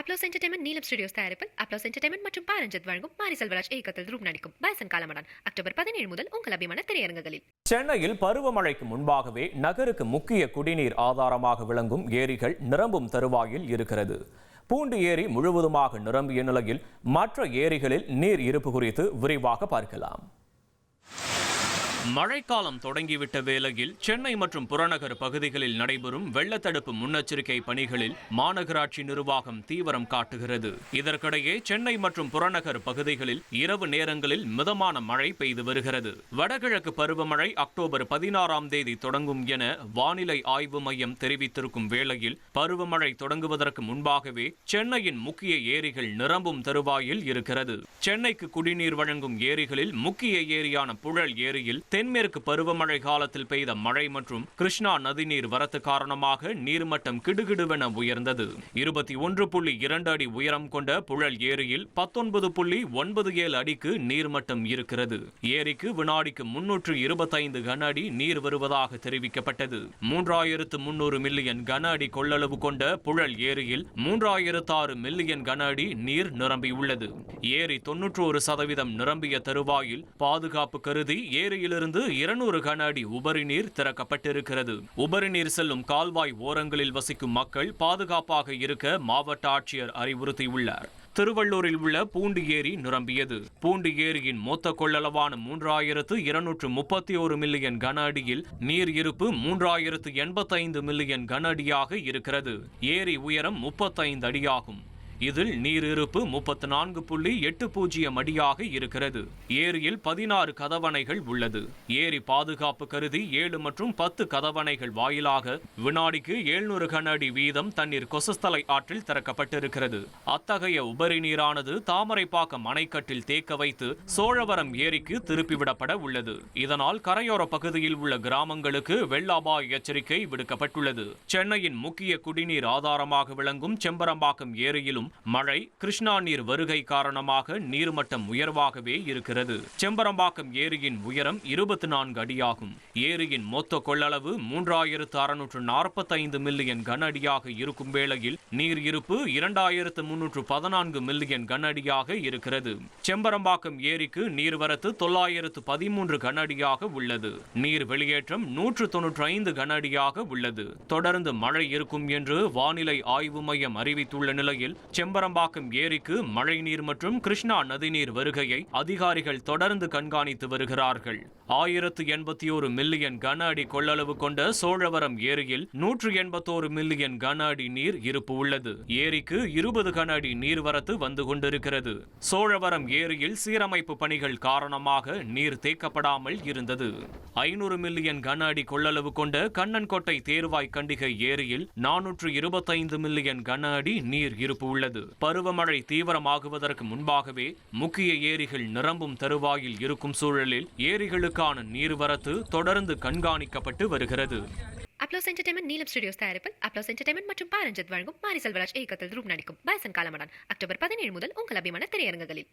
Applause entertainment நீலம் studios தயாரிப்பில் applause entertainment மற்றும் பாரஞ்சித் வழங்கும் மாரி செல்வராஜ் இயக்கத்தில் ரூப் நடிக்கும் பாய்சன் காலமடான் அக்டோபர் 17 முதல் உங்கள் அபிமான திரையரங்குகளில். சென்னையில் பருவமழைக்கு முன்பாகவே நகருக்கு முக்கிய குடிநீர் ஆதாரமாக விளங்கும் ஏரிகள் நிரம்பும் தருவாயில் இருக்கிறது. பூண்டி ஏரி முழுவதுமாக நிரம்பிய நிலையில் மற்ற ஏரிகளில் நீர் இருப்பு குறித்து விரிவாக பார்க்கலாம். மழைக்காலம் தொடங்கிவிட்ட வேளையில் சென்னை மற்றும் புறநகர் பகுதிகளில் நடைபெறும் வெள்ளத்தடுப்பு முன்னெச்சரிக்கை பணிகளில் மாநகராட்சி நிர்வாகம் தீவிரம் காட்டுகிறது. இதற்கிடையே சென்னை மற்றும் புறநகர் பகுதிகளில் இரவு நேரங்களில் மிதமான மழை பெய்து வருகிறது. வடகிழக்கு பருவமழை அக்டோபர் 16ஆம் தேதி தொடங்கும் என வானிலை ஆய்வு மையம் தெரிவித்திருக்கும் வேளையில் பருவமழை தொடங்குவதற்கு முன்பாகவே சென்னையின் முக்கிய ஏரிகள் நிரம்பும் தருவாயில் இருக்கிறது. சென்னைக்கு குடிநீர் வழங்கும் ஏரிகளில் முக்கிய ஏரியான புழல் ஏரியில் தென்மேற்கு பருவமழை காலத்தில் பெய்த மழை மற்றும் கிருஷ்ணா நதிநீர் வரத்து காரணமாக நீர்மட்டம் கிடுகிடுவென உயர்ந்தது. 21.2 அடி உயரம் கொண்ட புழல் ஏரியில் 19.97 அடிக்கு நீர்மட்டம் இருக்கிறது. ஏரிக்கு வினாடிக்கு 325 கன அடி நீர் வருவதாக தெரிவிக்கப்பட்டது. 3300 மில்லியன் கன அடி கொள்ளளவு கொண்ட புழல் ஏரியில் 3006 மில்லியன் கன அடி நீர் நிரம்பியுள்ளது. ஏரி 91% நிரம்பிய தருவாயில் பாதுகாப்பு கருதி ஏரியிலிருந்து 200 கன அடி உபரி நீர் திறக்கப்பட்டிருக்கிறது. உபரி நீர் செல்லும் கால்வாய் ஓரங்களில் வசிக்கும் மக்கள் பாதுகாப்பாக இருக்க மாவட்ட ஆட்சியர் அறிவுறுத்தியுள்ளார். திருவள்ளூரில் உள்ள பூண்டி ஏரி நிரம்பியது. பூண்டி ஏரியின் மொத்த கொள்ளளவான 3231 மில்லியன் கன அடியில் நீர் இருப்பு 3085 மில்லியன் கன அடியாக இருக்கிறது. ஏரி உயரம் 35 அடியாகும். இதில் நீர் இருப்பு 34.80 அடியாக இருக்கிறது. ஏரியில் 16 கதவணைகள் உள்ளது. ஏரி பாதுகாப்பு கருதி 7 மற்றும் 10 கதவணைகள் வாயிலாக வினாடிக்கு 700 கன அடி வீதம் தண்ணீர் கொசஸ்தலை ஆற்றில் திறக்கப்பட்டிருக்கிறது. அத்தகைய உபரி நீரானது தாமரைப்பாக்கம் அணைக்கட்டில் தேக்க வைத்து சோழவரம் ஏரிக்கு திருப்பிவிடப்பட உள்ளது. இதனால் கரையோர பகுதியில் உள்ள கிராமங்களுக்கு வெள்ள அபாய எச்சரிக்கை விடுக்கப்பட்டுள்ளது. சென்னையின் முக்கிய குடிநீர் ஆதாரமாக விளங்கும் செம்பரம்பாக்கம் ஏரியிலும் மழை கிருஷ்ணா நீர் வருகை காரணமாக நீர்மட்டம் உயர்வாகவே இருக்கிறது. செம்பரம்பாக்கம் ஏரியின் உயரம் 24 அடியாகும். ஏரியின் மொத்த கொள்ளளவு 3645 மில்லியன் கன அடியாக இருக்கும் வேளையில் நீர் இருப்பு 2314 மில்லியன் கன அடியாக இருக்கிறது. செம்பரம்பாக்கம் ஏரிக்கு நீர்வரத்து 913 கன அடியாக உள்ளது. நீர் வெளியேற்றம் 195 கன அடியாக உள்ளது. தொடர்ந்து மழை இருக்கும் என்று வானிலை ஆய்வு மையம் அறிவித்துள்ள நிலையில் செம்பரம்பாக்கம் ஏரிக்கு மழை நீர் மற்றும் கிருஷ்ணா நதிநீர் வருகையை அதிகாரிகள் தொடர்ந்து கண்காணித்து வருகிறார்கள். 1081 மில்லியன் கன அடி கொள்ளளவு கொண்ட சோழவரம் ஏரியில் 181 மில்லியன் கன அடி நீர் இருப்பு உள்ளது. ஏரிக்கு 20 கன அடி நீர்வரத்து வந்து கொண்டிருக்கிறது. சோழவரம் ஏரியில் சீரமைப்பு பணிகள் காரணமாக நீர் தேக்கப்படாமல் இருந்தது. 500 மில்லியன் கன அடி கொள்ளளவு கொண்ட கண்ணன்கோட்டை தேர்வாய் கண்டிகை ஏரியில் 425 மில்லியன் கன அடி நீர் இருப்பு உள்ளது. பருவமழை தீவிரமாகுவதற்கு முன்பாகவே முக்கிய ஏரிகள் நிரம்பும் தருவாயில் இருக்கும் சூழலில் ஏரிகளுக்கான நீர்வரத்து தொடர்ந்து கண்காணிக்கப்பட்டு வருகிறது. அப்ளோஸ் என்டர்டைன்மெண்ட் நீலம் ஸ்டுடியோஸ் தயாரிப்பில் அப்ளோஸ் என்டர்டைன்மெண்ட் மற்றும் பாரஞ்சித் வழங்கும் மாரி செல்வராஜ் இயக்கத்தில் ரூப் நடிக்கும் பாய்சன் காலமடான் அக்டோபர் 17 முதல் உங்கள் அபிமான திரையரங்குகளில்.